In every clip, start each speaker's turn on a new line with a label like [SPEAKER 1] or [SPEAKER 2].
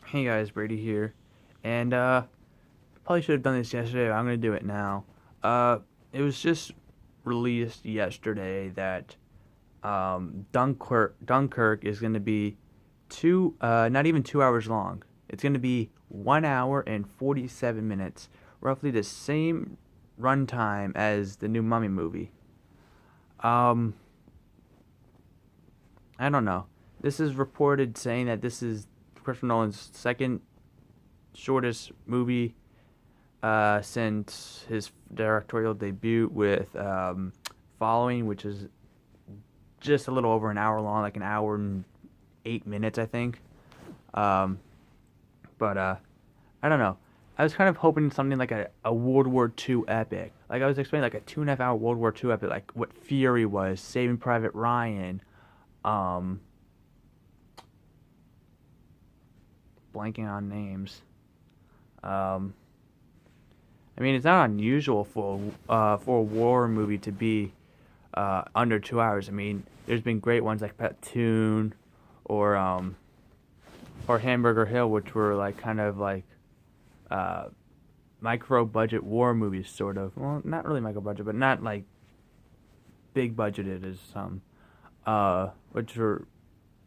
[SPEAKER 1] Hey guys, Brady here, and probably should have done this yesterday, but I'm gonna do it now. Uh, it was just released yesterday that Dunkirk is gonna be not even 2 hours long. It's gonna be 1 hour and 47 minutes, roughly the same runtime as the new Mummy movie. Um, I don't know. This is reported saying that this is Christopher Nolan's second shortest movie since his directorial debut with Following, which is just a little over an hour long, like an hour and 8 minutes, I think. Um, but I don't know. I was kind of hoping something like a World War II epic. Like I was expecting like a 2.5 hour World War II epic, like what Fury was, Saving Private Ryan, um, blanking on names. Um, I mean, it's not unusual for a war movie to be under 2 hours. I mean, there's been great ones like Platoon or um, or Hamburger Hill, which were like kind of like uh, micro budget war movies, sort of. Well, not really micro budget, but not like big budgeted as some, which were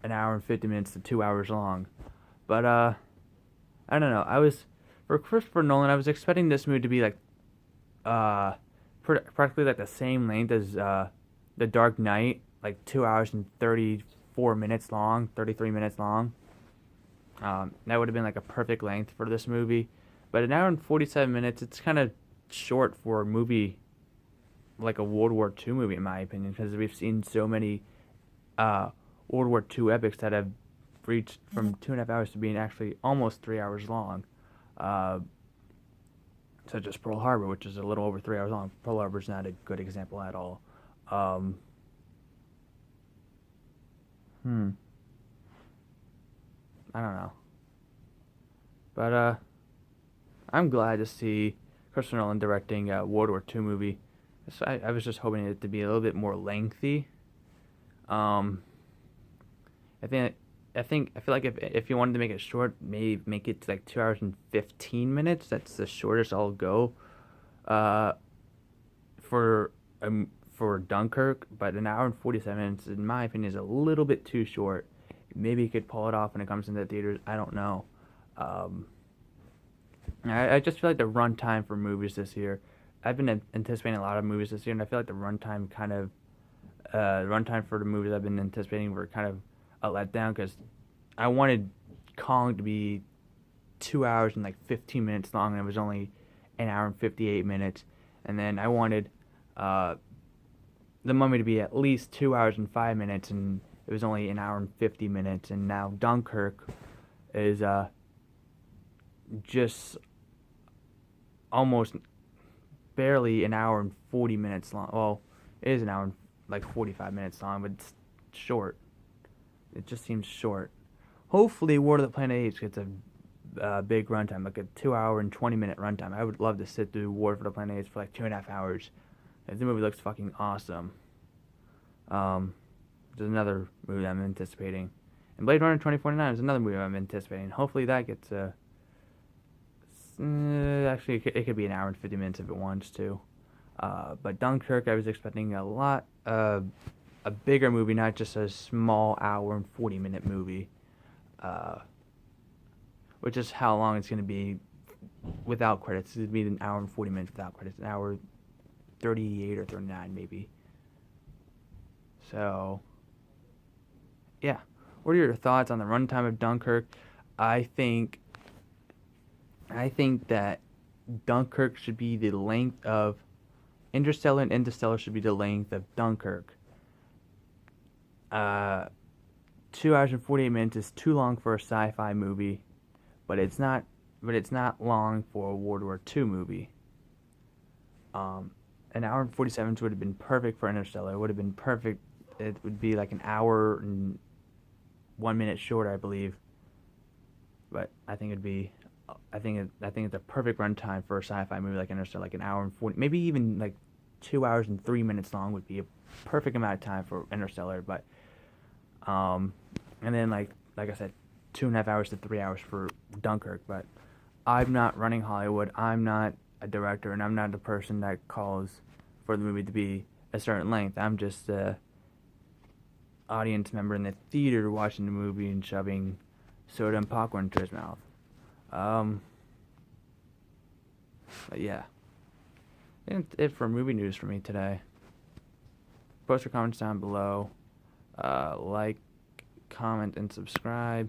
[SPEAKER 1] an hour and 50 minutes to 2 hours long. But I don't know. I was for Christopher Nolan, I was expecting this movie to be like uh, practically like the same length as The Dark Knight, like 2 hours and 34 minutes long, 33 minutes long. That would have been like a perfect length for this movie. But an hour and 47 minutes, it's kind of short for a movie like a World War II movie, in my opinion, because we've seen so many uh, World War II epics that have reached from 2.5 hours to being actually almost 3 hours long. Uh, Such as Pearl Harbor, which is a little over 3 hours long. Pearl Harbor is not a good example at all. Um, hmm, I don't know, but I'm glad to see Christopher Nolan directing a World War II movie. So I was just hoping it to be a little bit more lengthy. Um, I think I feel like if you wanted to make it short, maybe make it to like 2 hours and 15 minutes. That's the shortest I'll go. Uh, for for Dunkirk, but an hour and 47 minutes, in my opinion, is a little bit too short. Maybe he could pull it off when it comes into the theaters. I don't know. Um, I just feel like the runtime for movies this year. I've been anticipating a lot of movies this year, and I feel like the runtime runtime for the movies I've been anticipating were kind of a letdown because I wanted Kong to be 2 hours and like 15 minutes long, and it was only an hour and 58 minutes. And then I wanted uh, the Mummy to be at least 2 hours and 5 minutes, and it was only an hour and 50 minutes. And now Dunkirk is just almost barely an hour and 40 minutes long. Well, it is an hour and like 45 minutes long, but it's short. It just seems short. Hopefully, War of the Planet of the Apes gets a big runtime, like a 2 hour and 20 minute runtime. I would love to sit through War for the Planet of the Apes for like 2.5 hours. The movie looks fucking awesome. There's another movie I'm anticipating. And Blade Runner 2049 is another movie I'm anticipating. Hopefully that gets actually, it could be an hour and 50 minutes if it wants to. But Dunkirk, I was expecting a bigger movie, not just a small hour and 40-minute movie. Uh, which is how long it's going to be without credits. It's going to be an hour and 40 minutes without credits. An hour 38 or 39 maybe. So, yeah. What are your thoughts on the runtime of Dunkirk? I think I think that Dunkirk should be the length of Interstellar, and Interstellar should be the length of Dunkirk. Uh, 2 hours and 48 minutes is too long for a sci-fi movie, but it's not. But it's not long for a World War II movie. Um, an hour and 47 would have been perfect for Interstellar. It would have been perfect. It would be like an hour and 1 minute shorter, I believe. But I think it'd be. I think it's a perfect runtime for a sci-fi movie like Interstellar, like an hour and 40, maybe even like 2 hours and 3 minutes long would be a perfect amount of time for Interstellar. But and then like I said, 2.5 hours to 3 hours for Dunkirk, but I'm not running Hollywood. I'm not a director, and I'm not the person that calls for the movie to be a certain length. I'm just a audience member in the theater watching the movie and shoving soda and popcorn into his mouth. Um, but yeah, that's it for movie news for me today. Post your comments down below. Like, comment, and subscribe.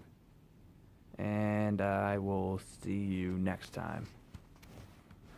[SPEAKER 1] And I will see you next time.